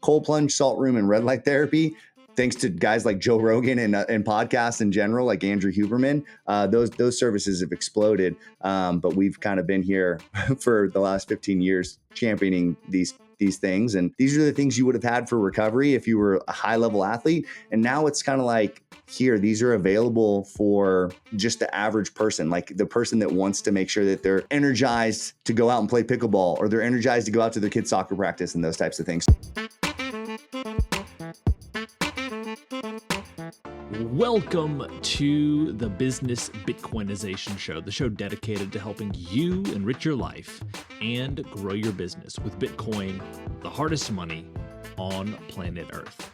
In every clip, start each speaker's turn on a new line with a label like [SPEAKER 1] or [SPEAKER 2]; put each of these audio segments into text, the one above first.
[SPEAKER 1] cold plunge, salt room, and red light therapy, thanks to guys like Joe Rogan and podcasts in general, like Andrew Huberman, those services have exploded. But we've kind of been here for the last 15 years championing these things. And these are the things you would have had for recovery if you were a high level athlete. And now it's kind of like, here, these are available for just the average person, like the person that wants to make sure that they're energized to go out and play pickleball, or they're energized to go out to their kids' soccer practice and those types of things.
[SPEAKER 2] Welcome to the Business Bitcoinization Show, the show dedicated to helping you enrich your life and grow your business with Bitcoin, the hardest money on planet Earth.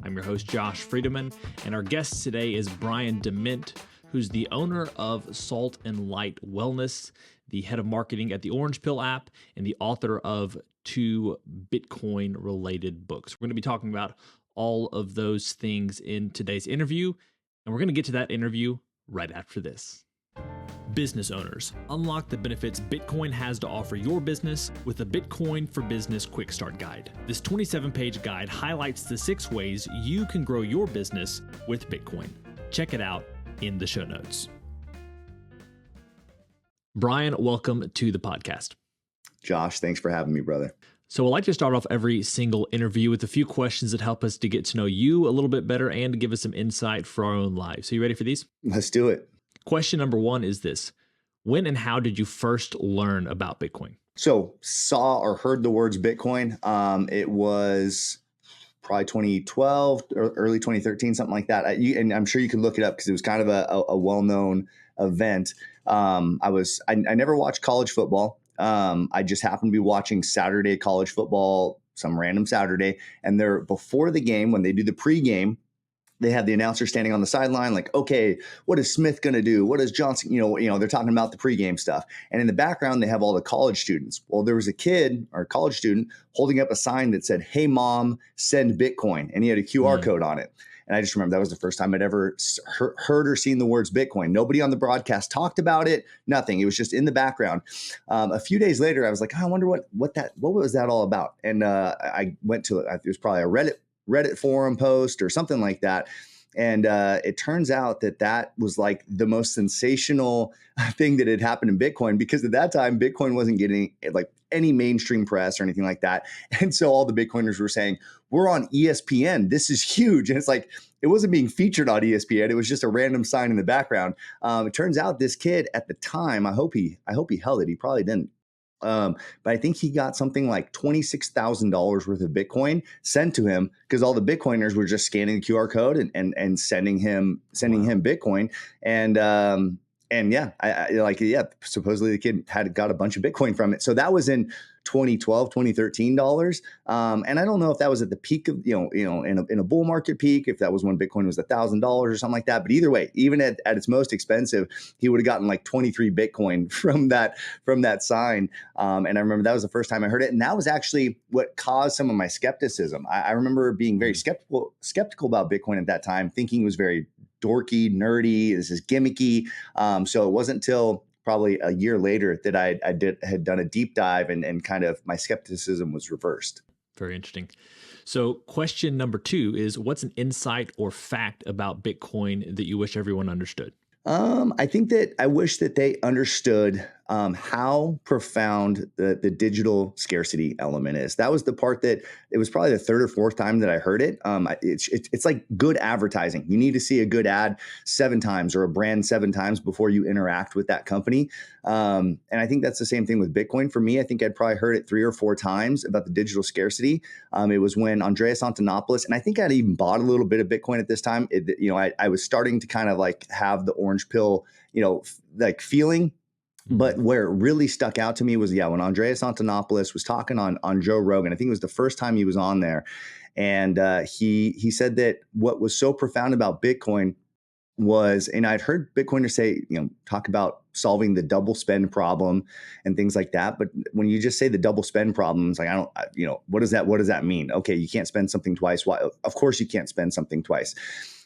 [SPEAKER 2] I'm your host, Josh Friedemann, and our guest today is Brian DeMint, who's the owner of Salt and Light Wellness, the head of marketing at the Orange Pill app, and the author of 2 Bitcoin-related books. We're going to be talking about all of those things in today's interview, and we're going to get to that interview right after this. Business owners, unlock the benefits Bitcoin has to offer your business with the Bitcoin for Business Quick Start Guide. This 27-page guide highlights the 6 ways you can grow your business with Bitcoin. Check it out in the show notes. Brian, welcome to the podcast.
[SPEAKER 1] Josh, thanks for having me, brother.
[SPEAKER 2] So I like to start off every single interview with a few questions that help us to get to know you a little bit better and to give us some insight for our own lives. So you ready for these?
[SPEAKER 1] Let's do it.
[SPEAKER 2] Question number 1 is this: when and how did you first learn about Bitcoin?
[SPEAKER 1] So saw or heard the words Bitcoin. It was probably 2012 or early 2013, something like that. And I'm sure you can look it up because it was kind of a well-known event. I never watched college football. I just happened to be watching Saturday college football, some random Saturday. And they're before the game, when they do the pregame, they have the announcer standing on the sideline, like, okay, what is Smith going to do? What is Johnson? You know, they're talking about the pregame stuff. And in the background, they have all the college students. Well, there was a kid or a college student holding up a sign that said, "Hey, mom, send Bitcoin." And he had a QR code on it. And I just remember that was the first time I'd ever heard or seen the words Bitcoin. Nobody on the broadcast talked about it, nothing. It was just in the background. A few days later, I was like, I wonder what was that all about? And I went to, it was probably a Reddit forum post or something like that. And it turns out that was like the most sensational thing that had happened in Bitcoin, because at that time, Bitcoin wasn't getting like any mainstream press or anything like that. And so all the Bitcoiners were saying, we're on ESPN. This is huge. And it's like, it wasn't being featured on ESPN. It was just a random sign in the background. It turns out this kid at the time, I hope he held it. He probably didn't. But I think he got something like $26,000 worth of Bitcoin sent to him because all the Bitcoiners were just scanning the QR code and sending him Bitcoin. And yeah, supposedly the kid got a bunch of Bitcoin from it. So that was in 2012, 2013 dollars. And I don't know if that was at the peak of, in a bull market peak, if that was when Bitcoin was $1,000 or something like that. But either way, even at its most expensive, he would have gotten like 23 Bitcoin from that sign. And I remember that was the first time I heard it. And that was actually what caused some of my skepticism. I remember being very skeptical about Bitcoin at that time, thinking it was very dorky, nerdy, this is gimmicky. So it wasn't until probably a year later that I had done a deep dive and kind of my skepticism was reversed.
[SPEAKER 2] Very interesting. So question number 2 is, what's an insight or fact about Bitcoin that you wish everyone understood?
[SPEAKER 1] I think that I wish that they understood how profound the digital scarcity element is. That was the part that it was probably the 3rd or 4th time that I heard it. It's like good advertising. You need to see a good ad 7 times or a brand 7 times before you interact with that company. And I think that's the same thing with Bitcoin. For me, I think I'd probably heard it 3 or 4 times about the digital scarcity. It was when Andreas Antonopoulos, and I think I'd even bought a little bit of Bitcoin at this time. I was starting to kind of like have the orange pill, like feeling. But where it really stuck out to me was, when Andreas Antonopoulos was talking on Joe Rogan. I think it was the first time he was on there. And he said that what was so profound about Bitcoin was, and I'd heard Bitcoiners say, talk about solving the double spend problem and things like that. But when you just say the double spend problem, it's like, what does that mean? Okay, you can't spend something twice. Why? Of course you can't spend something twice.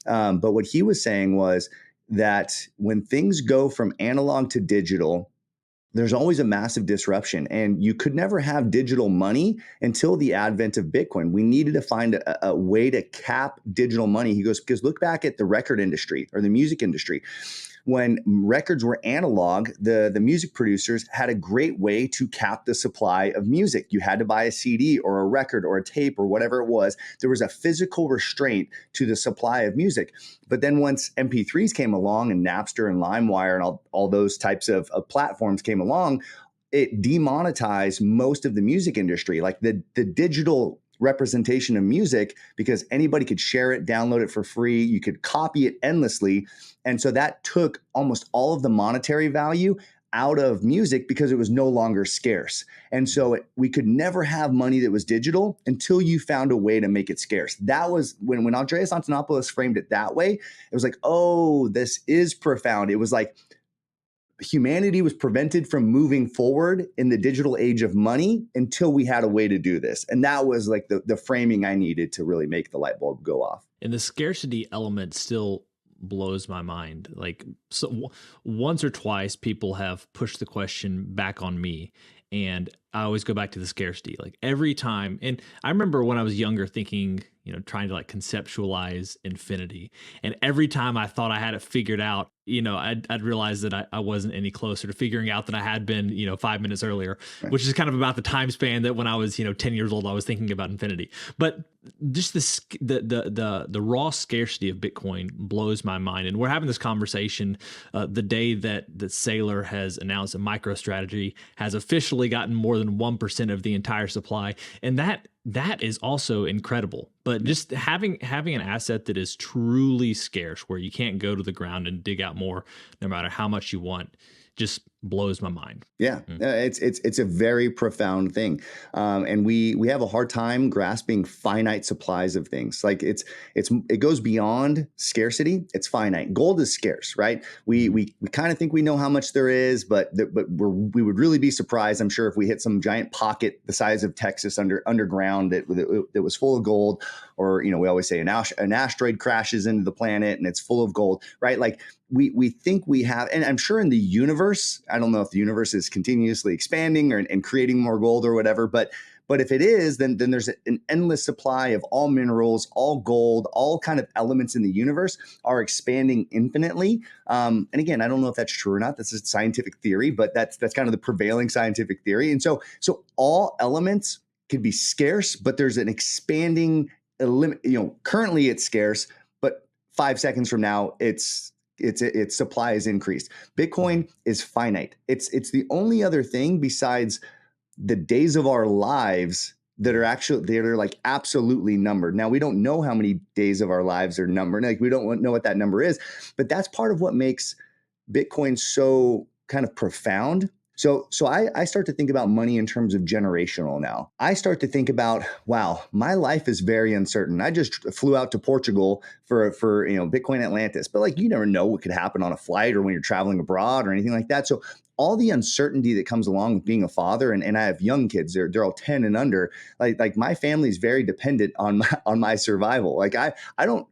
[SPEAKER 1] But what he was saying was that when things go from analog to digital, there's always a massive disruption, and you could never have digital money until the advent of Bitcoin. We needed to find a way to cap digital money. He goes, because look back at the record industry or the music industry. When records were analog, the music producers had a great way to cap the supply of music. You had to buy a CD or a record or a tape or whatever it was. There was a physical restraint to the supply of music. But then once MP3s came along and Napster and LimeWire and all those types of platforms came along, it demonetized most of the music industry, like the digital representation of music, because anybody could share it, download it for free. You could copy it endlessly. And so that took almost all of the monetary value out of music because it was no longer scarce. And so we could never have money that was digital until you found a way to make it scarce. That was when Andreas Antonopoulos framed it that way. It was like, oh, this is profound. It was like humanity was prevented from moving forward in the digital age of money until we had a way to do this. And that was like the framing I needed to really make the light bulb go off.
[SPEAKER 2] And the scarcity element still blows my mind. Like, so once or twice people have pushed the question back on me, and I always go back to the scarcity. Like every time, and I remember when I was younger thinking, trying to like conceptualize infinity. And every time I thought I had it figured out, I'd realize that I wasn't any closer to figuring out than I had been, 5 minutes earlier, right. Which is kind of about the time span that when I was, 10 years old, I was thinking about infinity. But just the raw scarcity of Bitcoin blows my mind. And we're having this conversation the day that Saylor has announced a MicroStrategy has officially gotten more than 1% of the entire supply. And that is also incredible. But just having an asset that is truly scarce, where you can't go to the ground and dig out more, no matter how much you want, just blows my mind.
[SPEAKER 1] Yeah, it's a very profound thing, and we have a hard time grasping finite supplies of things. Like it goes beyond scarcity. It's finite. Gold is scarce, right? We kind of think we know how much there is, but we would really be surprised, I'm sure, if we hit some giant pocket the size of Texas underground that was full of gold, or we always say an asteroid crashes into the planet and it's full of gold, right? Like we think we have, and I'm sure in the universe, I don't know if the universe is continuously expanding and creating more gold or whatever, but if it is, then there's an endless supply of all minerals, all gold, all kind of elements in the universe are expanding infinitely. And again, I don't know if that's true or not. That's a scientific theory, but that's kind of the prevailing scientific theory. And so all elements can be scarce, but there's an expanding currently it's scarce, but 5 seconds from now, its supply is increased. Bitcoin is finite. It's the only other thing besides the days of our lives that are like absolutely numbered. Now, we don't know how many days of our lives are numbered. Like we don't know what that number is, but that's part of what makes Bitcoin so kind of profound. So I start to think about money in terms of generational now. I start to think about, wow, my life is very uncertain. I just flew out to Portugal for Bitcoin Atlantis, but like you never know what could happen on a flight or when you're traveling abroad or anything like that. So all the uncertainty that comes along with being a father, and I have young kids, they're all 10 and under. Like my family is very dependent on my survival. Like I don't,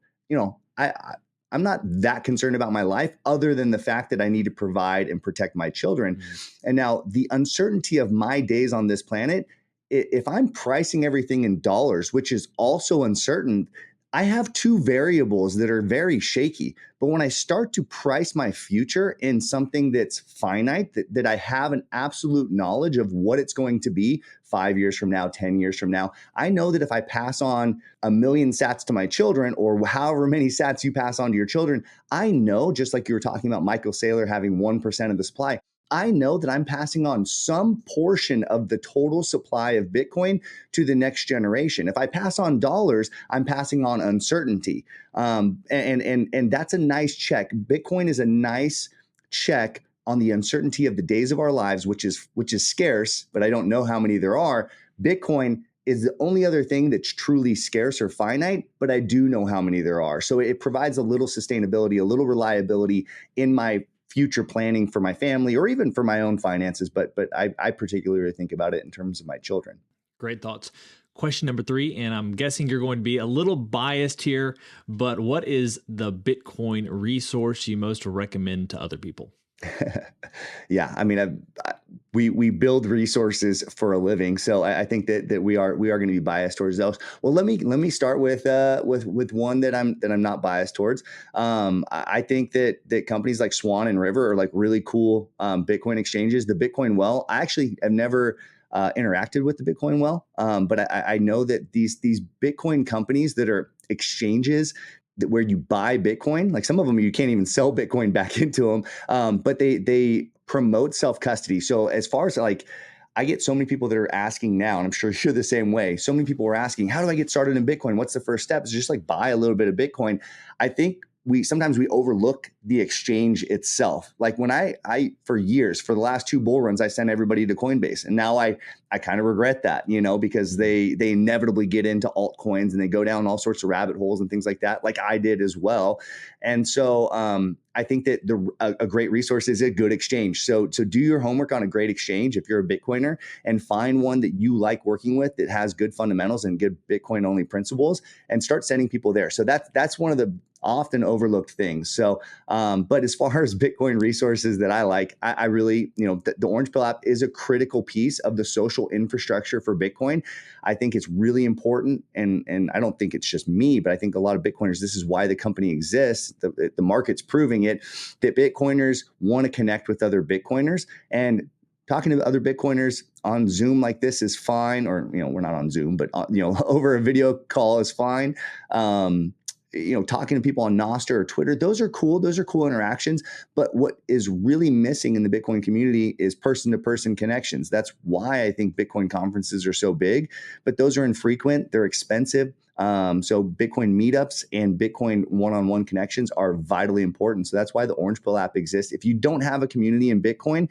[SPEAKER 1] I'm not that concerned about my life other than the fact that I need to provide and protect my children. Mm-hmm. And now the uncertainty of my days on this planet, if I'm pricing everything in dollars, which is also uncertain, I have two variables that are very shaky. But when I start to price my future in something that's finite, that I have an absolute knowledge of what it's going to be 5 years from now, 10 years from now, I know that if I pass on 1 million sats to my children, or however many sats you pass on to your children, I know, just like you were talking about Michael Saylor having 1% of the supply, I know that I'm passing on some portion of the total supply of Bitcoin to the next generation. If I pass on dollars, I'm passing on uncertainty. And that's a nice check. Bitcoin is a nice check on the uncertainty of the days of our lives, which is scarce, but I don't know how many there are. Bitcoin is the only other thing that's truly scarce or finite, but I do know how many there are. So it provides a little sustainability, a little reliability in my future planning for my family or even for my own finances. But I particularly think about it in terms of my children.
[SPEAKER 2] Great thoughts. Question number 3, and I'm guessing you're going to be a little biased here, but what is the Bitcoin resource you most recommend to other people?
[SPEAKER 1] Yeah, I mean, we build resources for a living, so I think that we are going to be biased towards those. Well, let me start with one that I'm not biased towards. I think that companies like Swan and River are like really cool Bitcoin exchanges. The Bitcoin Well, I actually have never interacted with the Bitcoin Well, but I know that these Bitcoin companies that are exchanges where you buy Bitcoin, like some of them you can't even sell Bitcoin back into them, but they promote self custody. So as far as like, I get so many people that are asking now, and I'm sure you're the same way. So many people are asking, how do I get started in Bitcoin? What's the first step? It's just like buy a little bit of Bitcoin. I think we sometimes we overlook the exchange itself. Like when I for years, for the last two bull runs, I sent everybody to Coinbase, and now I kind of regret that, because they inevitably get into altcoins and they go down all sorts of rabbit holes and things like that, like I did as well. And so I think that a great resource is a good exchange. So do your homework on a great exchange if you're a Bitcoiner, and find one that you like working with that has good fundamentals and good Bitcoin only principles, and start sending people there. So that's one of the often overlooked things. So, but as far as Bitcoin resources that I like, I really, the Orange Pill app is a critical piece of the social infrastructure for Bitcoin. I think it's really important, and I don't think it's just me, but I think a lot of Bitcoiners, this is why the company exists. The market's proving it, that Bitcoiners want to connect with other Bitcoiners, and talking to other Bitcoiners on Zoom like this is fine, or we're not on Zoom, but over a video call is fine. Talking to people on Nostr or Twitter, those are cool. Those are cool interactions. But what is really missing in the Bitcoin community is person-to-person connections. That's why I think Bitcoin conferences are so big, but those are infrequent. They're expensive. So Bitcoin meetups and Bitcoin one-on-one connections are vitally important. So that's why the Orange Pill app exists. If you don't have a community in Bitcoin,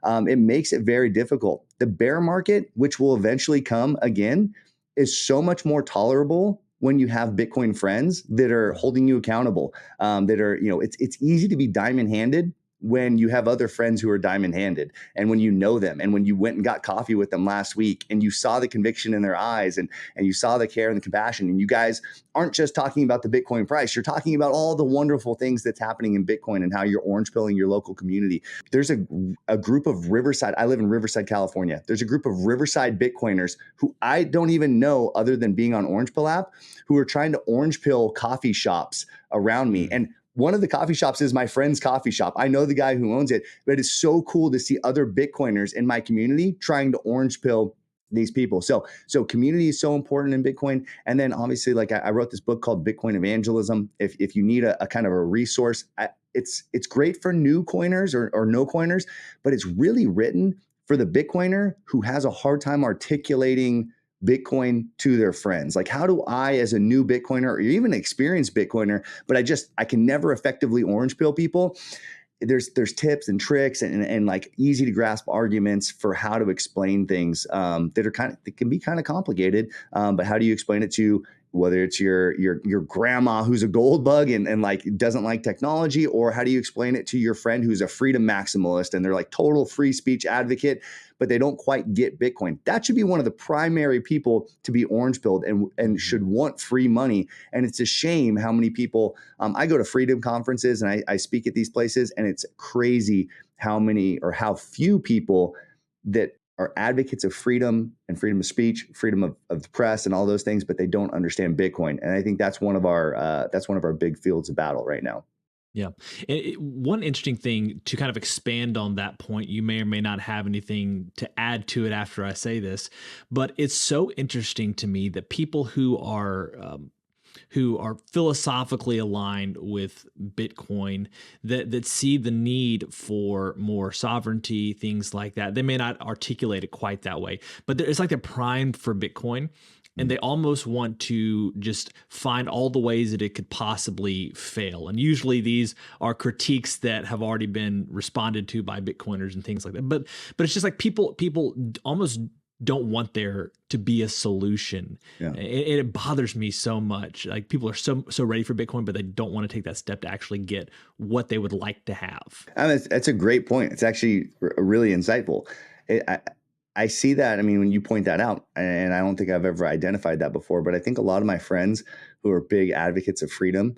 [SPEAKER 1] it makes it very difficult. The bear market, which will eventually come again, is so much more tolerable when you have Bitcoin friends that are holding you accountable. That are, it's easy to be diamond handed when you have other friends who are diamond handed, and when you know them, and when you went and got coffee with them last week, and you saw the conviction in their eyes, and you saw the care and the compassion, and you guys aren't just talking about the Bitcoin price, you're talking about all the wonderful things that's happening in Bitcoin and how you're orange pilling your local community. There's a group of Riverside. I live in Riverside, California. There's a group of Riverside Bitcoiners who I don't even know other than being on Orange Pill app, who are trying to orange pill coffee shops around me. And one of the coffee shops is my friend's coffee shop. I know the guy who owns it, but it's so cool to see other Bitcoiners in my community trying to orange pill these people. So community is so important in Bitcoin. And then obviously, like I wrote this book called Bitcoin Evangelism. If you need a kind of a resource, it's great for new coiners or no coiners, but it's really written for the Bitcoiner who has a hard time articulating Bitcoin to their friends. Like, how do I, as a new Bitcoiner or even an experienced Bitcoiner, but I can never effectively orange pill people? There's tips and tricks and like easy to grasp arguments for how to explain things that can be kind of complicated. But how do you explain it to, whether it's your grandma who's a gold bug and like doesn't like technology, or how do you explain it to your friend who's a freedom maximalist and they're like total free speech advocate, but they don't quite get Bitcoin? That should be one of the primary people to be orange pilled and should want free money. And it's a shame how many people, I go to freedom conferences and I speak at these places, and it's crazy how many or how few people that are advocates of freedom and freedom of speech, freedom of the press, and all those things, but they don't understand Bitcoin. And I think that's one of our big fields of battle right now.
[SPEAKER 2] Yeah. One interesting thing to kind of expand on that point, you may or may not have anything to add to it after I say this, but it's so interesting to me that people who are philosophically aligned with Bitcoin, that see the need for more sovereignty, things like that. They may not articulate it quite that way, but it's like they're primed for Bitcoin, and they almost want to just find all the ways that it could possibly fail. And usually these are critiques that have already been responded to by Bitcoiners and things like that. But it's just like people almost don't want there to be a solution.
[SPEAKER 1] Yeah.
[SPEAKER 2] It bothers me so much. Like, people are so ready for Bitcoin, but they don't want to take that step to actually get what they would like to have.
[SPEAKER 1] And that's a great point. It's actually really insightful. I see that. I mean, when you point that out, and I don't think I've ever identified that before, but I think a lot of my friends who are big advocates of freedom,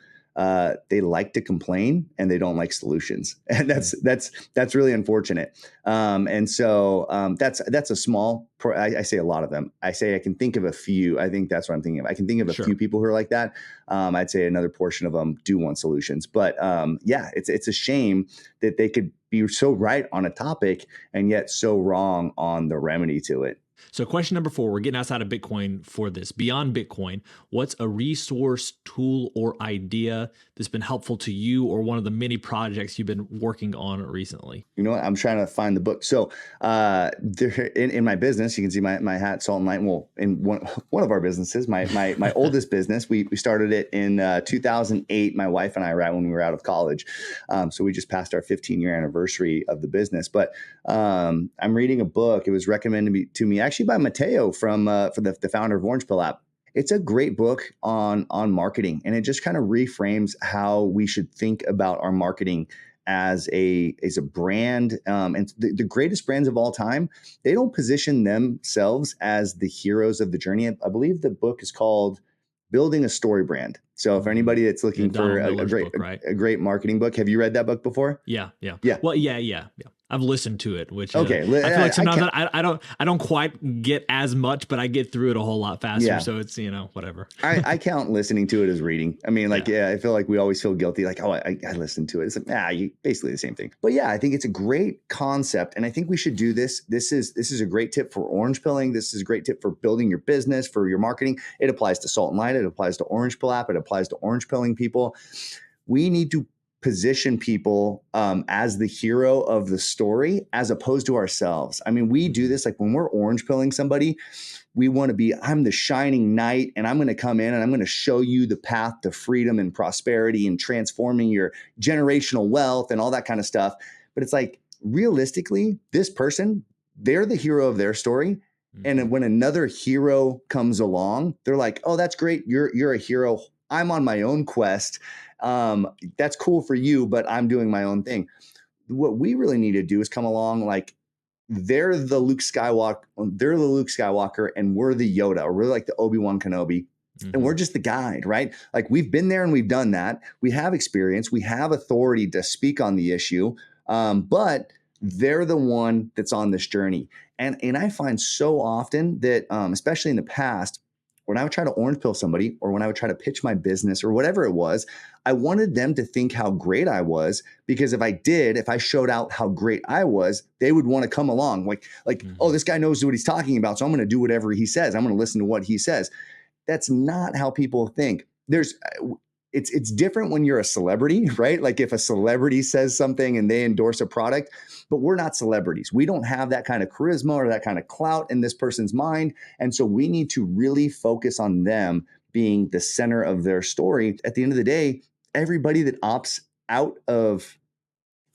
[SPEAKER 1] they like to complain and they don't like solutions. And that's really unfortunate. That's a small, I say a lot of them. I say I can think of a few. I think that's what I'm thinking of. I can think of a few people who are like that. I'd say another portion of them do want solutions. But it's a shame that they could be so right on a topic and yet so wrong on the remedy to it.
[SPEAKER 2] So question number 4, we're getting outside of Bitcoin for this. Beyond Bitcoin, what's a resource, tool, or idea that's been helpful to you or one of the many projects you've been working on recently?
[SPEAKER 1] You know what? I'm trying to find the book. So in my business, you can see my hat, Salt and Light. Well, in one of our businesses, my oldest business, we started it in 2008. My wife and I, right when we were out of college. So we just passed our 15-year anniversary of the business. But I'm reading a book. It was recommended to me actually by Mateo for the founder of Orange Pill app. It's a great book on marketing, and it just kind of reframes how we should think about our marketing as a brand. And the greatest brands of all time, they don't position themselves as the heroes of the journey. I believe the book is called Building a Story Brand. So for anybody that's looking for a great marketing book, have you read that book before?
[SPEAKER 2] Yeah. Well, yeah. I've listened to it, which
[SPEAKER 1] okay.
[SPEAKER 2] I feel like sometimes I don't quite get as much, but I get through it a whole lot faster. Yeah. So it's, whatever.
[SPEAKER 1] I count listening to it as reading. I mean, I feel like we always feel guilty. Like, oh, I listened to it. It's like, basically the same thing. But yeah, I think it's a great concept. And I think we should do this. This is a great tip for orange pilling. This is a great tip for building your business, for your marketing. It applies to Salt and Light. It applies to Orange Pill app. It applies to orange pilling people. We need to position people as the hero of the story as opposed to ourselves. I mean, we do this like when we're orange pilling somebody, we want to be, I'm the shining knight and I'm going to come in and I'm going to show you the path to freedom and prosperity and transforming your generational wealth and all that kind of stuff. But it's like, realistically, this person, they're the hero of their story. And when another hero comes along, they're like, oh, that's great. You're a hero. I'm on my own quest. That's cool for you, but I'm doing my own thing. What we really need to do is come along like they're the Luke Skywalker, and we're the Yoda, or we're like the Obi-Wan Kenobi. And we're just the guide, right? Like we've been there and we've done that. We have experience. We have authority to speak on the issue. But they're the one that's on this journey. And I find so often that, especially in the past, when I would try to orange pill somebody or when I would try to pitch my business or whatever it was, I wanted them to think how great I was, because if I showed out how great I was, they would want to come along like, oh, this guy knows what he's talking about. So I'm going to do whatever he says. I'm going to listen to what he says. That's not how people think. It's different when you're a celebrity, right? Like if a celebrity says something and they endorse a product, but we're not celebrities. We don't have that kind of charisma or that kind of clout in this person's mind. And so we need to really focus on them being the center of their story. At the end of the day, everybody that opts out of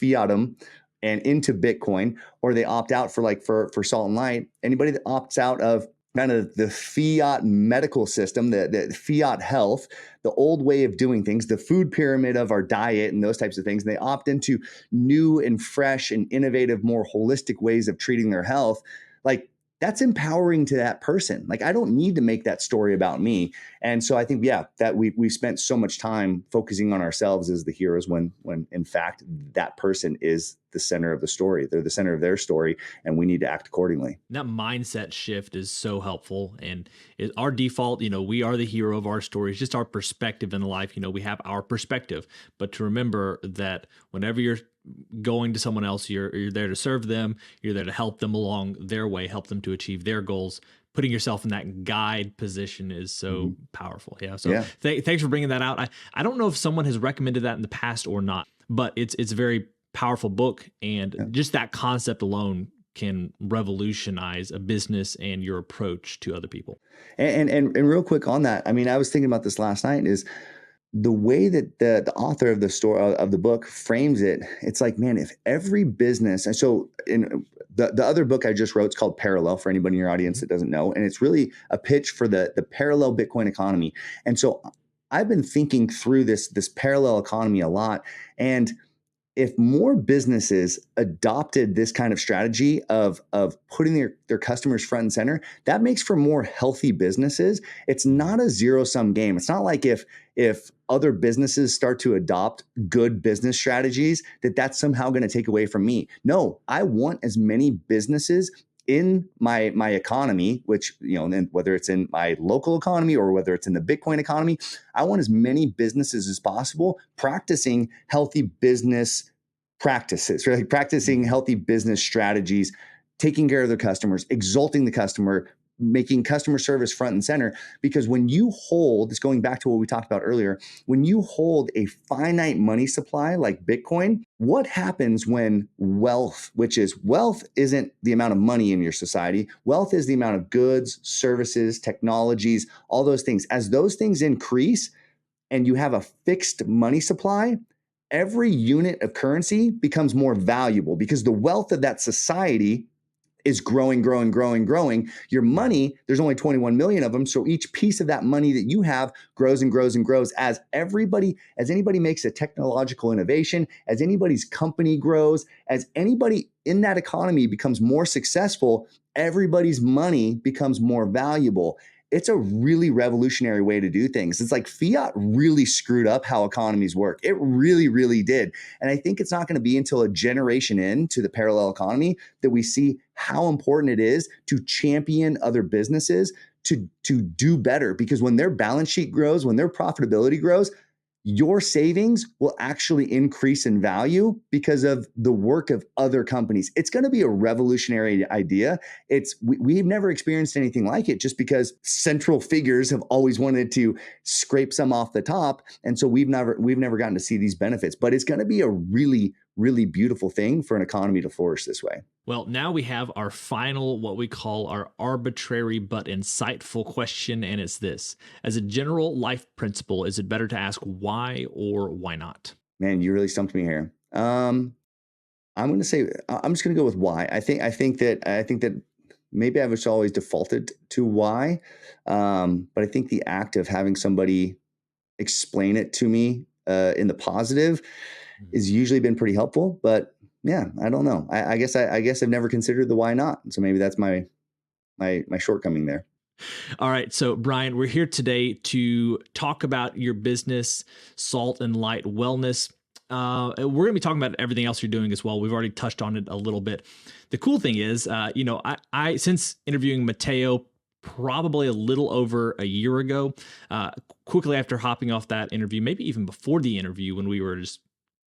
[SPEAKER 1] fiatum and into Bitcoin, or they opt out for Salt and Light, anybody that opts out of kind of the fiat medical system, the fiat health, the old way of doing things, the food pyramid of our diet and those types of things, and they opt into new and fresh and innovative, more holistic ways of treating their health, like that's empowering to that person. Like I don't need to make that story about me. And so I think, that we spent so much time focusing on ourselves as the heroes when in fact that person is the center of the story. They're the center of their story, and we need to act accordingly.
[SPEAKER 2] That mindset shift is so helpful. And our default, we are the hero of our story. It's just our perspective in life. We have our perspective, but to remember that whenever you're going to someone else, you're there to serve them. You're there to help them along their way, help them to achieve their goals. Putting yourself in that guide position is so powerful. Yeah. So thanks for bringing that out. I don't know if someone has recommended that in the past or not, but it's a very powerful book. And just that concept alone can revolutionize a business and your approach to other people.
[SPEAKER 1] And real quick on that, I mean, I was thinking about this last night, is the way that the author of the story of the book frames it. It's like, man, if every business, and so in the other book I just wrote, it's called Parallel, for anybody in your audience that doesn't know, and it's really a pitch for the parallel Bitcoin economy. And so I've been thinking through this parallel economy a lot, and if more businesses adopted this kind of strategy of putting their customers front and center, that makes for more healthy businesses. It's not a zero-sum game. It's not like if other businesses start to adopt good business strategies, that's somehow going to take away from me. No, I want as many businesses in my economy, which, then whether it's in my local economy or whether it's in the Bitcoin economy, I want as many businesses as possible practicing healthy business practices, right? Like practicing healthy business strategies, taking care of their customers, exalting the customer, making customer service front and center. Because when you hold, it's going back to what we talked about earlier, when you hold a finite money supply like Bitcoin, what happens when wealth isn't the amount of money in your society? Wealth is the amount of goods, services, technologies, all those things. As those things increase and you have a fixed money supply, every unit of currency becomes more valuable because the wealth of that society is growing. Your money, there's only 21 million of them. So each piece of that money that you have grows and grows and grows as anybody makes a technological innovation, as anybody's company grows, as anybody in that economy becomes more successful, everybody's money becomes more valuable. It's a really revolutionary way to do things. It's like fiat really screwed up how economies work. It really, really did. And I think it's not going to be until a generation into the parallel economy that we see how important it is to champion other businesses to do better. Because when their balance sheet grows, when their profitability grows, your savings will actually increase in value because of the work of other companies. It's going to be a revolutionary idea. We've never experienced anything like it just because central figures have always wanted to scrape some off the top. And so we've never gotten to see these benefits, but it's going to be a really, really beautiful thing for an economy to flourish this way.
[SPEAKER 2] Well, now we have our final, what we call our arbitrary but insightful question, and it's this. As a general life principle, is it better to ask why or why not?
[SPEAKER 1] Man, you really stumped me here. I'm going to say, I'm just going to go with why. I think that maybe I've just always defaulted to why. But I think the act of having somebody explain it to me in the positive has usually been pretty helpful. But yeah, I don't know. I guess I've never considered the why not. So maybe that's my shortcoming there.
[SPEAKER 2] All right. So, Brian, we're here today to talk about your business, Salt and Light Wellness. We're going to be talking about everything else you're doing as well. We've already touched on it a little bit. The cool thing is, I since interviewing Mateo probably a little over a year ago, quickly after hopping off that interview, maybe even before the interview when we were just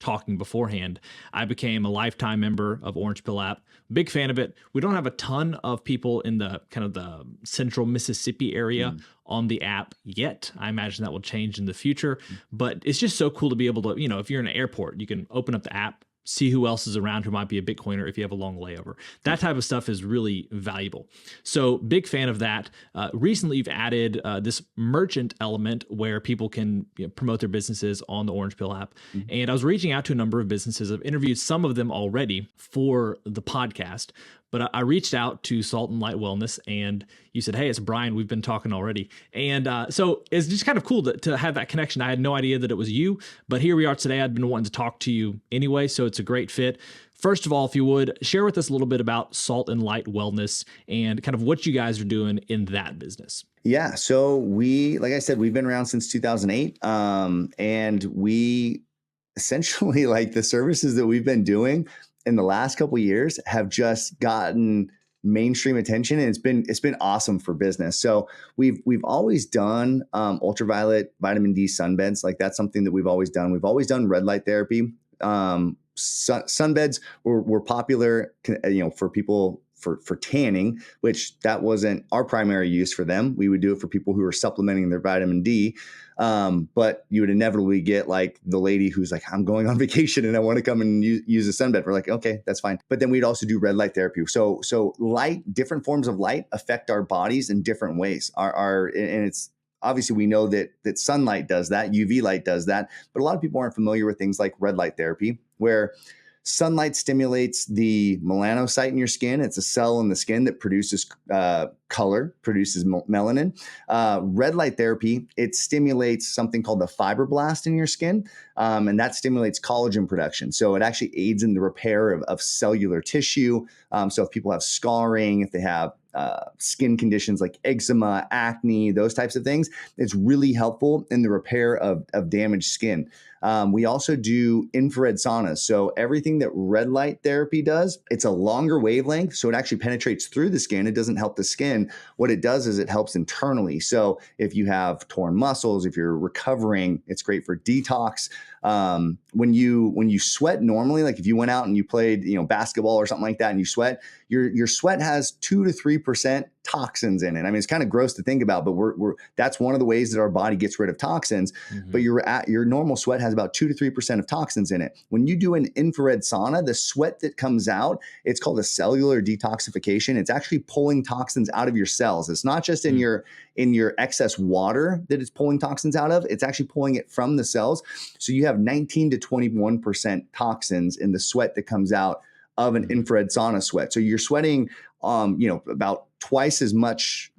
[SPEAKER 2] talking beforehand, I became a lifetime member of Orange Pill app. Big fan of it. We don't have a ton of people in the kind of the central Mississippi area on the app yet. I imagine that will change in the future, but it's just so cool to be able to, if you're in an airport, you can open up the app, see who else is around who might be a Bitcoiner if you have a long layover. That type of stuff is really valuable. So big fan of that. Recently, you've added this merchant element where people can promote their businesses on the Orange Pill app. And I was reaching out to a number of businesses. I've interviewed some of them already for the podcast. But I reached out to Salt and Light Wellness, and you said, "Hey, it's Brian. We've been talking already." And so it's just kind of cool to have that connection. I had no idea that it was you, but here we are today. I'd been wanting to talk to you anyway, so it's a great fit. First of all, if you would, share with us a little bit about Salt and Light Wellness and kind of what you guys are doing in that business.
[SPEAKER 1] Yeah. So like I said, we've been around since 2008, and we essentially, like, the services that we've been doing in the last couple of years have just gotten mainstream attention, and it's been awesome for business. So we've always done ultraviolet vitamin D sunbeds. Like, that's something that we've always done. We've always done red light therapy. Sunbeds were popular, for people for tanning, which that wasn't our primary use for them. We would do it for people who were supplementing their vitamin D. But you would inevitably get like the lady who's like, I'm going on vacation and I want to come and use a sunbed. We're like, okay, that's fine. But then we'd also do red light therapy. So light, different forms of light affect our bodies in different ways. And it's obviously, we know that sunlight does that, UV light does that, but a lot of people aren't familiar with things like red light therapy, where Sunlight stimulates the melanocyte in your skin. It's a cell in the skin that produces color, produces melanin. Red light therapy, it stimulates something called the fibroblast in your skin, and that stimulates collagen production. So it actually aids in the repair of cellular tissue. So if people have scarring, if they have skin conditions like eczema, acne, those types of things, it's really helpful in the repair of damaged skin. We also do infrared saunas. So everything that red light therapy does, it's a longer wavelength. So it actually penetrates through the skin. It doesn't help the skin. What it does is it helps internally. So if you have torn muscles, if you're recovering, it's great for detox. When you sweat normally, like if you went out and you played, basketball or something like that, and you sweat, your sweat has 2 to 3% toxins in it. I mean, it's kind of gross to think about, but that's one of the ways that our body gets rid of toxins. Mm-hmm. But your normal sweat has about 2 to 3% of toxins in it. When you do an infrared sauna, the sweat that comes out, it's called a cellular detoxification. It's actually pulling toxins out of your cells. It's not just in your excess water that it's pulling toxins out of. It's actually pulling it from the cells. So you have 19 to 21% toxins in the sweat that comes out of an infrared sauna sweat. So you're sweating, about twice as much,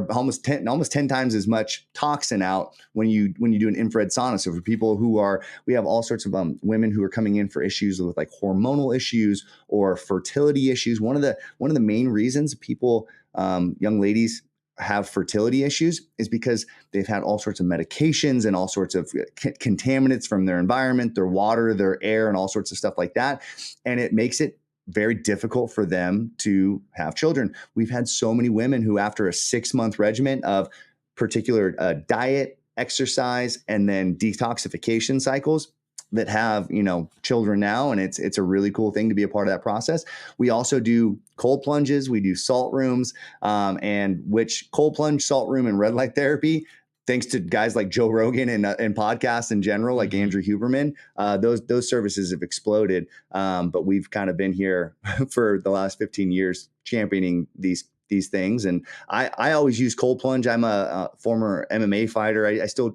[SPEAKER 1] almost 10 times as much toxin out when you do an infrared sauna. So for people we have all sorts of women who are coming in for issues with like hormonal issues or fertility issues. One of the main reasons people, young ladies, have fertility issues is because they've had all sorts of medications and all sorts of contaminants from their environment, their water, their air, and all sorts of stuff like that. And it makes it very difficult for them to have children. We've had so many women who, after a 6-month regimen of particular diet, exercise, and then detoxification cycles, that have, children now. And it's a really cool thing to be a part of that process. We also do cold plunges. We do salt rooms, and which cold plunge, salt room, and red light therapy, thanks to guys like Joe Rogan and podcasts in general, like Andrew Huberman, those services have exploded. But we've kind of been here for the last 15 years championing these things. And I always use cold plunge. I'm a former MMA fighter. I still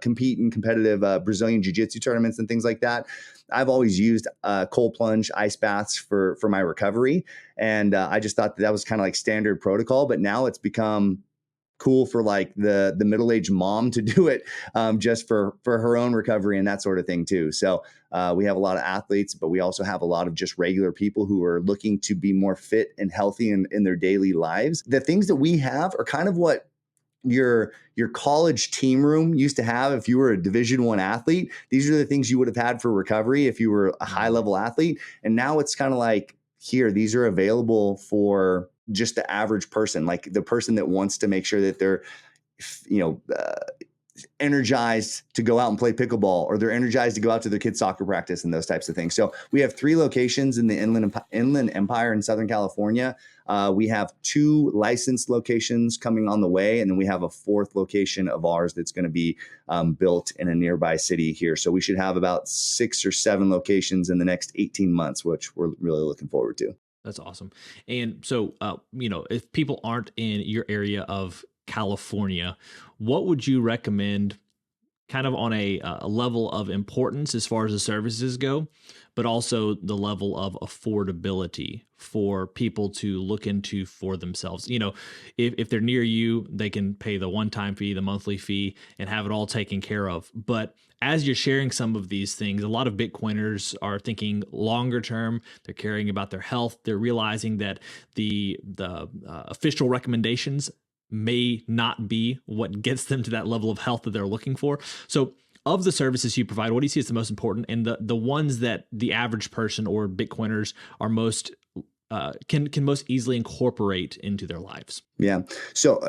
[SPEAKER 1] compete in competitive Brazilian jiu-jitsu tournaments and things like that. I've always used cold plunge ice baths for my recovery. And I just thought that was kind of like standard protocol, but now it's become cool for like the middle-aged mom to do it just for her own recovery and that sort of thing too. So we have a lot of athletes, but we also have a lot of just regular people who are looking to be more fit and healthy in their daily lives. The things that we have are kind of what your college team room used to have if you were a Division I athlete. These are the things you would have had for recovery if you were a high-level athlete. And now it's kind of like, here, these are available for just the average person, like the person that wants to make sure that they're, energized to go out and play pickleball, or they're energized to go out to their kids' soccer practice and those types of things. So we have 3 locations in the Inland Empire in Southern California. We have 2 licensed locations coming on the way, and then we have a 4th location of ours that's going to be built in a nearby city here. So we should have about 6 or 7 locations in the next 18 months, which we're really looking forward to.
[SPEAKER 2] That's awesome. And so, if people aren't in your area of California, what would you recommend kind of on a level of importance as far as the services go, but also the level of affordability for people to look into for themselves? If they're near you, they can pay the one-time fee, the monthly fee, and have it all taken care of. But as you're sharing some of these things, a lot of Bitcoiners are thinking longer term. They're caring about their health. They're realizing that the official recommendations may not be what gets them to that level of health that they're looking for. So of the services you provide, what do you see as the most important, and the ones that the average person or Bitcoiners are most can most easily incorporate into their lives?
[SPEAKER 1] Yeah. So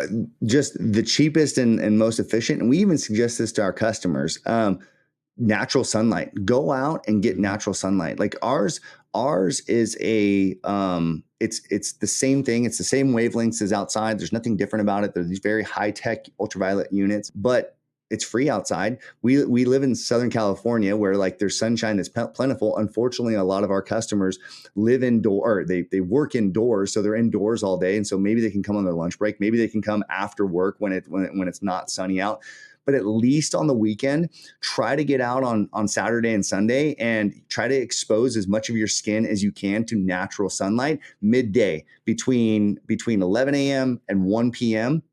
[SPEAKER 1] just the cheapest and most efficient, and we even suggest this to our customers, natural sunlight. Go out and get natural sunlight. Like ours is it's the same thing. It's the same wavelengths as outside. There's nothing different about it. There's these very high tech ultraviolet units, but it's free outside. We live in Southern California where like there's sunshine that's plentiful. Unfortunately, a lot of our customers live indoor, they work indoors. So they're indoors all day. And so maybe they can come on their lunch break. Maybe they can come after work when it's not sunny out. but at least on the weekend, try to get out on Saturday and Sunday and try to expose as much of your skin as you can to natural sunlight midday between 11 a.m. and 1 p.m.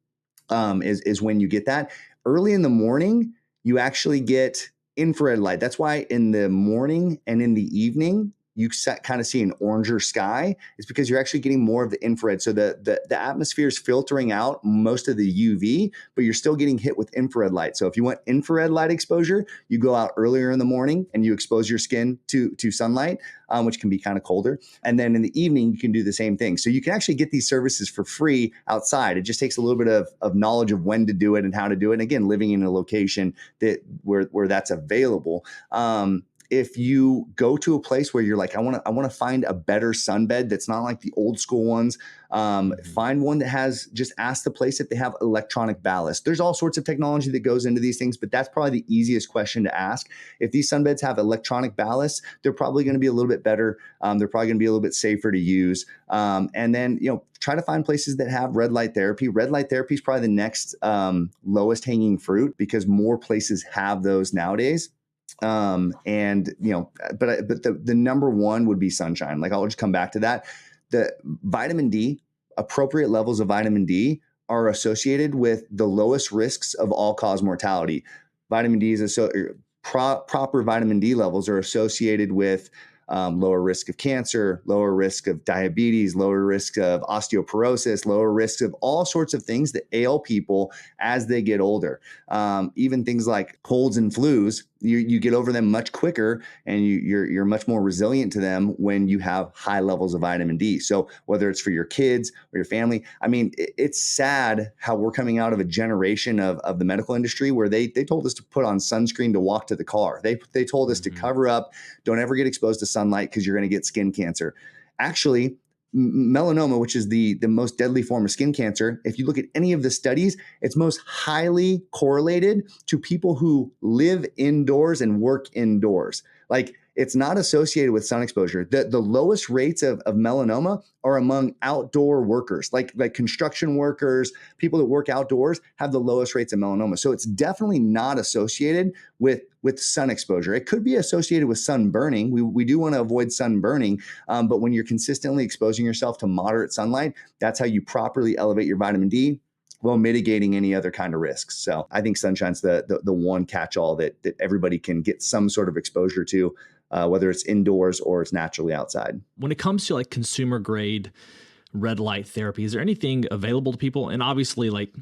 [SPEAKER 1] Is when you get that. Early in the morning, you actually get infrared light. That's why in the morning and in the evening, you kind of see an oranger sky. It's because you're actually getting more of the infrared. So the atmosphere is filtering out most of the UV, but you're still getting hit with infrared light. So if you want infrared light exposure, you go out earlier in the morning and you expose your skin to sunlight, which can be kind of colder. And then in the evening, you can do the same thing. So you can actually get these services for free outside. It just takes a little bit of knowledge of when to do it and how to do it. And again, living in a location where that's available. If you go to a place where you're like, I want to find a better sunbed that's not like the old school ones, find one that has, just ask the place if they have electronic ballast. There's all sorts of technology that goes into these things, but that's probably the easiest question to ask. If these sunbeds have electronic ballast, they're probably going to be a little bit better. They're probably going to be a little bit safer to use. And then, try to find places that have red light therapy. Red light therapy is probably the next lowest hanging fruit because more places have those nowadays. But the number one would be sunshine. Like, I'll just come back to that. The vitamin D, appropriate levels of vitamin D are associated with the lowest risks of all cause mortality. Vitamin D is proper vitamin D levels are associated with lower risk of cancer, lower risk of diabetes, lower risk of osteoporosis, lower risk of all sorts of things that ail people as they get older. Even things like colds and flus, you get over them much quicker, and you're much more resilient to them when you have high levels of vitamin D. So whether it's for your kids or your family, I mean, it's sad how we're coming out of a generation of the medical industry where they told us to put on sunscreen to walk to the car. They told us to cover up, don't ever get exposed to sunlight because you're going to get skin cancer. Actually, melanoma, which is the most deadly form of skin cancer, if you look at any of the studies, it's most highly correlated to people who live indoors and work indoors. Like, it's not associated with sun exposure. The lowest rates of melanoma are among outdoor workers, like construction workers, people that work outdoors have the lowest rates of melanoma. So it's definitely not associated with sun exposure. It could be associated with sun burning. We do want to avoid sun burning, but when you're consistently exposing yourself to moderate sunlight, that's how you properly elevate your vitamin D while mitigating any other kind of risks. So I think sunshine's the one catch-all that everybody can get some sort of exposure to, whether it's indoors or it's naturally outside.
[SPEAKER 2] When it comes to like consumer grade red light therapy, is there anything available to people? And obviously, like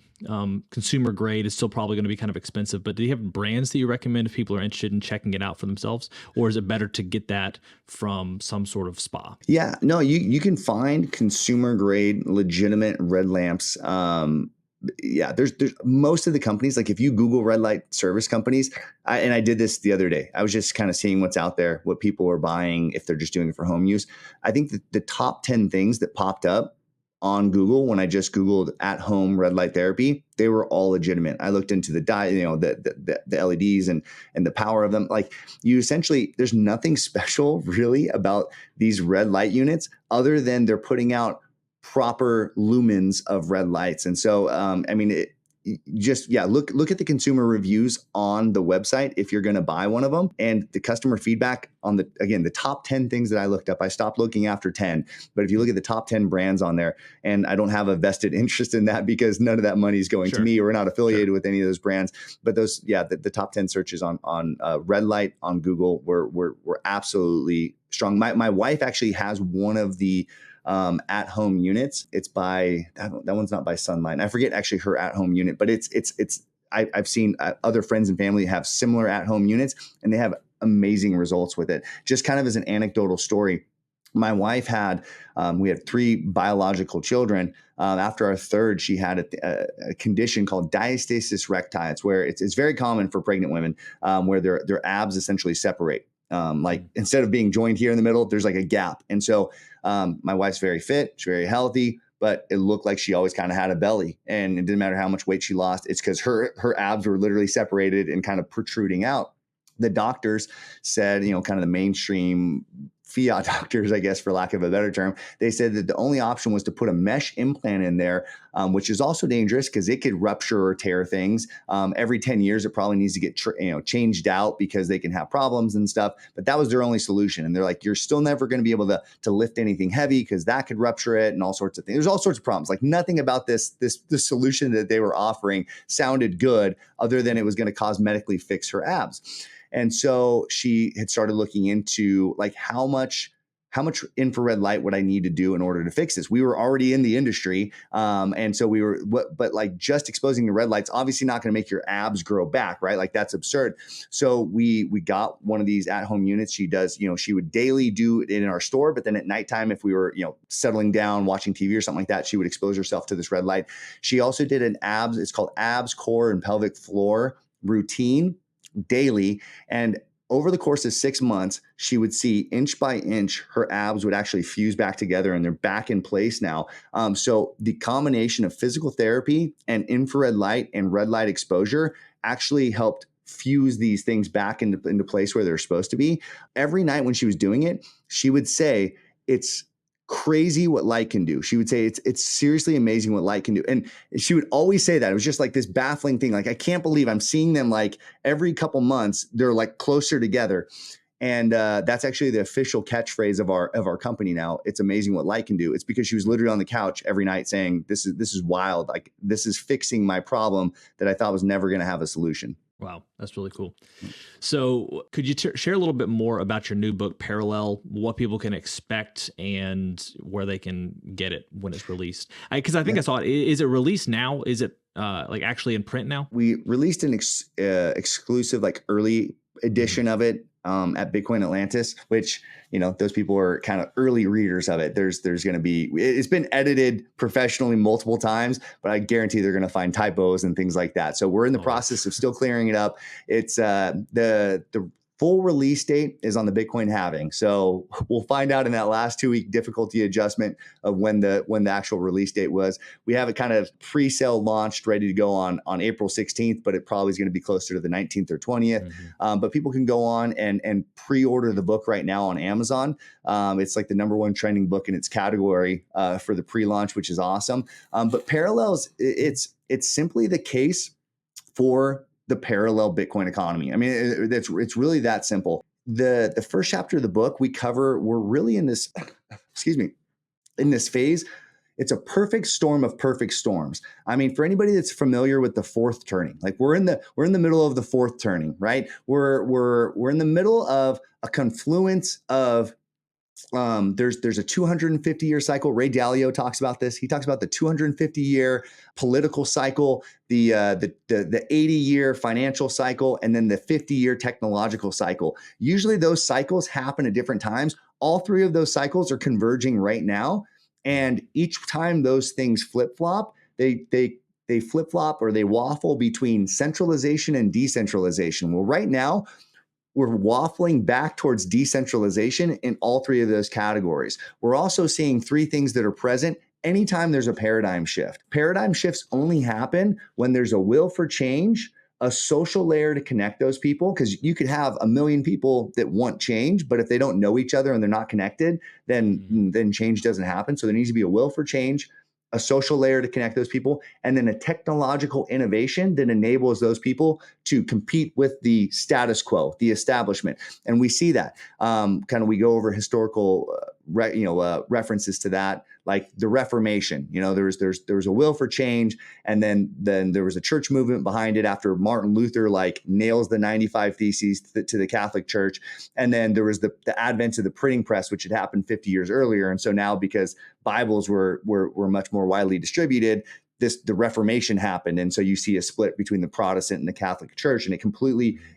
[SPEAKER 2] consumer grade is still probably going to be kind of expensive, but do you have brands that you recommend if people are interested in checking it out for themselves? Or is it better to get that from some sort of spa?
[SPEAKER 1] Yeah, no, you can find consumer grade legitimate red lamps. There's most of the companies, like if you Google red light service companies, and I did this the other day, I was just kind of seeing what's out there, what people are buying, if they're just doing it for home use. I think that the top 10 things that popped up on Google when I just Googled at home red light therapy, they were all legitimate. I looked into the LEDs and the power of them. Like, you essentially, there's nothing special really about these red light units other than they're putting out proper lumens of red lights. And so, look at the consumer reviews on the website if you're going to buy one of them, and the customer feedback on the top 10 things that I looked up. I stopped looking after 10, but if you look at the top 10 brands on there, and I don't have a vested interest in that because none of that money is going to me. We're not affiliated with any of those brands, but those, the top 10 searches on red light on Google were absolutely strong. My wife actually has one of the at-home units. It's by, that one's not by Sunlight. I forget actually her at-home unit, but I've seen other friends and family have similar at-home units, and they have amazing results with it. Just kind of as an anecdotal story, my wife we had 3 biological children. After our third, she had a condition called diastasis recti. It's where it's very common for pregnant women, where their abs essentially separate. Like, instead of being joined here in the middle, there's like a gap. And so my wife's very fit, she's very healthy, but it looked like she always kind of had a belly, and it didn't matter how much weight she lost. It's because her abs were literally separated and kind of protruding out. The doctors said, kind of the mainstream fiat doctors, I guess, for lack of a better term, they said that the only option was to put a mesh implant in there, which is also dangerous because it could rupture or tear things. Every 10 years, it probably needs to get changed out because they can have problems and stuff. But that was their only solution. And they're like, you're still never going to be able to lift anything heavy because that could rupture it and all sorts of things. There's all sorts of problems. Like nothing about this solution that they were offering sounded good other than it was going to cosmetically fix her abs. And so she had started looking into like how much infrared light would I need to do in order to fix this? We were already in the industry. And so but like just exposing the red light's obviously not going to make your abs grow back, right? Like that's absurd. So we got one of these at-home units. She does, she would daily do it in our store, but then at nighttime, if we were, settling down, watching TV or something like that, she would expose herself to this red light. She also did it's called abs, core, and pelvic floor routine daily. And over the course of 6 months, she would see inch by inch, her abs would actually fuse back together and they're back in place now. So the combination of physical therapy and infrared light and red light exposure actually helped fuse these things back into place where they're supposed to be. Every night when she was doing it, she would say, it's crazy what light can do. She would say it's seriously amazing what light can do. And she would always say that. It was just like this baffling thing. Like, I can't believe I'm seeing them like every couple months, they're like closer together. And that's actually the official catchphrase of our company now. It's amazing what light can do. It's because she was literally on the couch every night saying, this is wild. Like, this is fixing my problem that I thought was never going to have a solution.
[SPEAKER 2] Wow, that's really cool. So could you share a little bit more about your new book, Parallel, what people can expect and where they can get it when it's released? Because I think I saw it. Is it released now? Is it like actually in print now?
[SPEAKER 1] We released an exclusive, like early edition of it at Bitcoin Atlantis, which, those people are kind of early readers of it. There's going to be, it's been edited professionally multiple times, but I guarantee they're going to find typos and things like that. So we're in the process of still clearing it up. It's the full release date is on the Bitcoin halving. So we'll find out in that last 2-week difficulty adjustment of when the actual release date was. We have it kind of pre-sale launched, ready to go on April 16th, but it probably is going to be closer to the 19th or 20th. Mm-hmm. But people can go on and pre-order the book right now on Amazon. It's like the #1 trending book in its category for the pre-launch, which is awesome. But Parallels, it's simply the case for the parallel Bitcoin economy. I mean, it's really that simple. The first chapter of the book we're really in this, in this phase. It's a perfect storm of perfect storms. I mean, for anybody that's familiar with the fourth turning, like we're in the middle of the fourth turning, right? We're in the middle of a confluence of there's a 250-year cycle. Ray Dalio talks about this. He talks about the 250-year political cycle, the 80-year financial cycle, and then the 50-year technological cycle. Usually those cycles happen at different times. All three of those cycles are converging right now. And each time those things flip-flop, they flip-flop or they waffle between centralization and decentralization. Well, right now, we're waffling back towards decentralization in all three of those categories. We're also seeing three things that are present anytime there's a paradigm shift. Paradigm shifts only happen when there's a will for change, a social layer to connect those people, because you could have 1 million people that want change, but if they don't know each other and they're not connected, then change doesn't happen. So there needs to be a will for change, a social layer to connect those people, and then a technological innovation that enables those people to compete with the status quo, the establishment. And we see that we go over historical references to that, like the Reformation. There was a will for change, and then there was a church movement behind it after Martin Luther nails the 95 Theses to the Catholic Church. And then there was the advent of the printing press, which had happened 50 years earlier. And so now, because Bibles were much more widely distributed, the Reformation happened. And so you see a split between the Protestant and the Catholic Church, and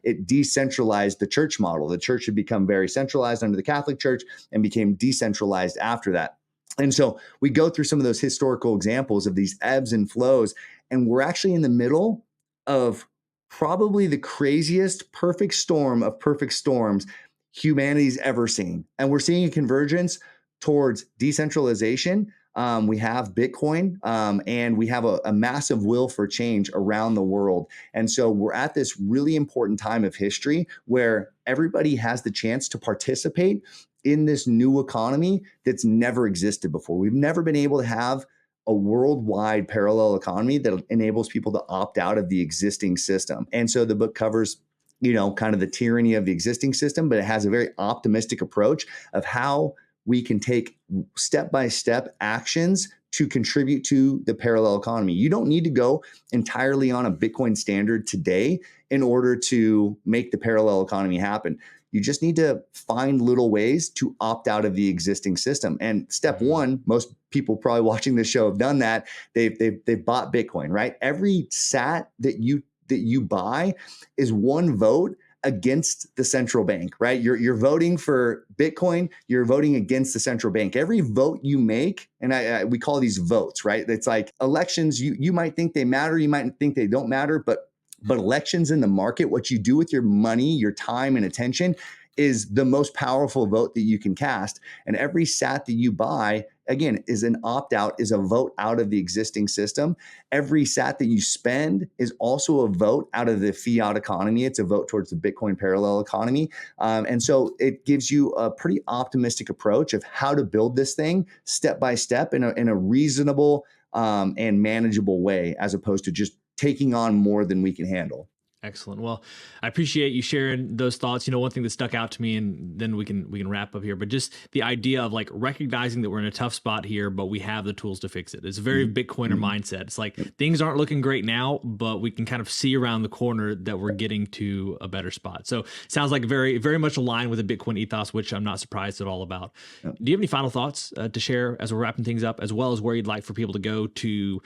[SPEAKER 1] it decentralized the church model. The church had become very centralized under the Catholic Church and became decentralized after that. And so we go through some of those historical examples of these ebbs and flows, and we're actually in the middle of probably the craziest perfect storm of perfect storms humanity's ever seen. And we're seeing a convergence towards decentralization. We have Bitcoin, and we have a massive will for change around the world. And so we're at this really important time of history where everybody has the chance to participate in this new economy that's never existed before. We've never been able to have a worldwide parallel economy that enables people to opt out of the existing system. And so the book covers, kind of the tyranny of the existing system, but it has a very optimistic approach of how we can take step-by-step actions to contribute to the parallel economy. You don't need to go entirely on a Bitcoin standard today in order to make the parallel economy happen. You just need to find little ways to opt out of the existing system. And step one, most people probably watching this show have done that. They've bought Bitcoin, right? Every sat that you buy is one vote against the central bank, right? You're voting for Bitcoin. You're voting against the central bank. Every vote you make, and we call these votes, right? It's like elections. You might think they matter. You might think they don't matter, but elections in the market, what you do with your money, your time, and attention is the most powerful vote that you can cast. And every sat that you buy, again, is an opt-out, is a vote out of the existing system. Every sat that you spend is also a vote out of the fiat economy. It's a vote towards the Bitcoin parallel economy. And so it gives you a pretty optimistic approach of how to build this thing step by step in a reasonable and manageable way, as opposed to just taking on more than we can handle.
[SPEAKER 2] Excellent. Well, I appreciate you sharing those thoughts. One thing that stuck out to me, and then we can wrap up here, but just the idea of like recognizing that we're in a tough spot here, but we have the tools to fix it. It's a very Bitcoiner mindset. It's like things aren't looking great now, but we can kind of see around the corner that we're getting to a better spot. So it sounds like very, very much aligned with the Bitcoin ethos, which I'm not surprised at all about. Do you have any final thoughts to share as we're wrapping things up, as well as where you'd like for people to go to,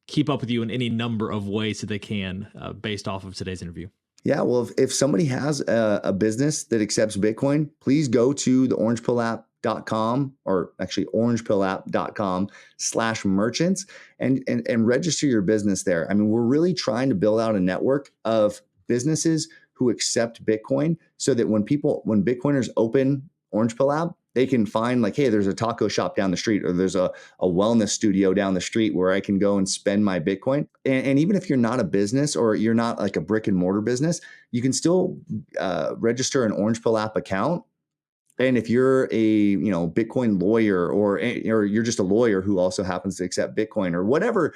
[SPEAKER 2] keep up with you in any number of ways that they can, based off of today's interview?
[SPEAKER 1] Yeah, well, if somebody has a business that accepts Bitcoin, please go to the orangepillapp.com, or actually orangepillapp.com/merchants and register your business there. I mean, we're really trying to build out a network of businesses who accept Bitcoin, so that when Bitcoiners open Orange Pill App, they can find like, hey, there's a taco shop down the street, or there's a wellness studio down the street where I can go and spend my Bitcoin. And even if you're not a business, or you're not like a brick and mortar business, you can still register an Orange Pill App account. And if you're a Bitcoin lawyer, or you're just a lawyer who also happens to accept Bitcoin, or whatever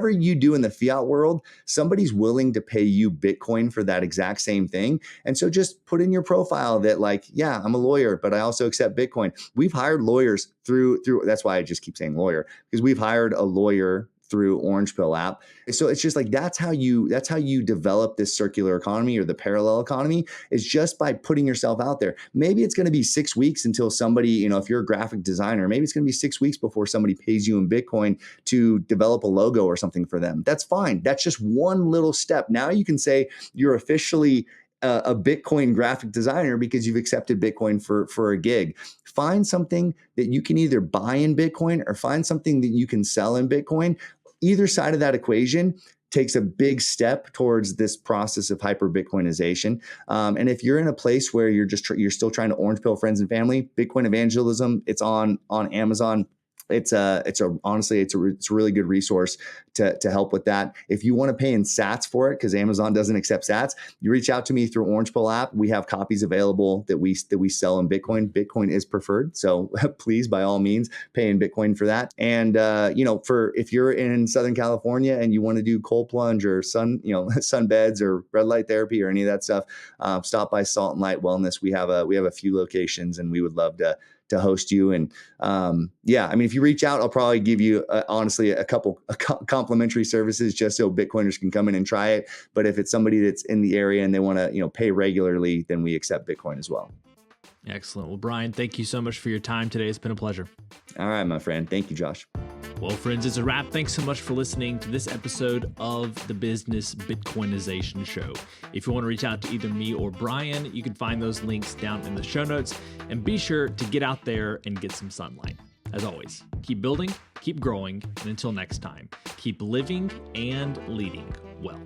[SPEAKER 1] you do in the fiat world, somebody's willing to pay you Bitcoin for that exact same thing. And so just put in your profile that like, yeah, I'm a lawyer, but I also accept Bitcoin. We've hired lawyers through. That's why I just keep saying lawyer, because we've hired a lawyer through Orange Pill App. So it's just like, that's how you develop this circular economy, or the parallel economy, is just by putting yourself out there. Maybe it's going to be 6 weeks until somebody, if you're a graphic designer, maybe it's going to be 6 weeks before somebody pays you in Bitcoin to develop a logo or something for them. That's fine. That's just one little step. Now you can say you're officially a Bitcoin graphic designer because you've accepted Bitcoin for a gig. Find something that you can either buy in Bitcoin, or find something that you can sell in Bitcoin. Either side of that equation takes a big step towards this process of hyper Bitcoinization. And if you're in a place where you're still trying to orange pill friends and family, Bitcoin Evangelism, it's on Amazon. Honestly, it's a really good resource to help with that. If you want to pay in sats for it, because Amazon doesn't accept sats, you reach out to me through Orange Pill App. We have copies available that we sell in Bitcoin. Bitcoin is preferred, so please, by all means, pay in Bitcoin for that. And for if you're in Southern California and you want to do cold plunge or sunbeds or red light therapy or any of that stuff, stop by Salt and Light Wellness. We have a few locations, and we would love to host you. And if you reach out, I'll probably give you honestly a couple complimentary services just so Bitcoiners can come in and try it. But if it's somebody that's in the area and they want to pay regularly, then we accept Bitcoin as well.
[SPEAKER 2] Excellent. Well, Brian, thank you so much for your time today. It's been a pleasure.
[SPEAKER 1] All right, my friend. Thank you, Josh.
[SPEAKER 2] Well, friends, it's a wrap. Thanks so much for listening to this episode of the Business Bitcoinization Show. If you want to reach out to either me or Brian, you can find those links down in the show notes. And be sure to get out there and get some sunlight. As always, keep building, keep growing, and until next time, keep living and leading well.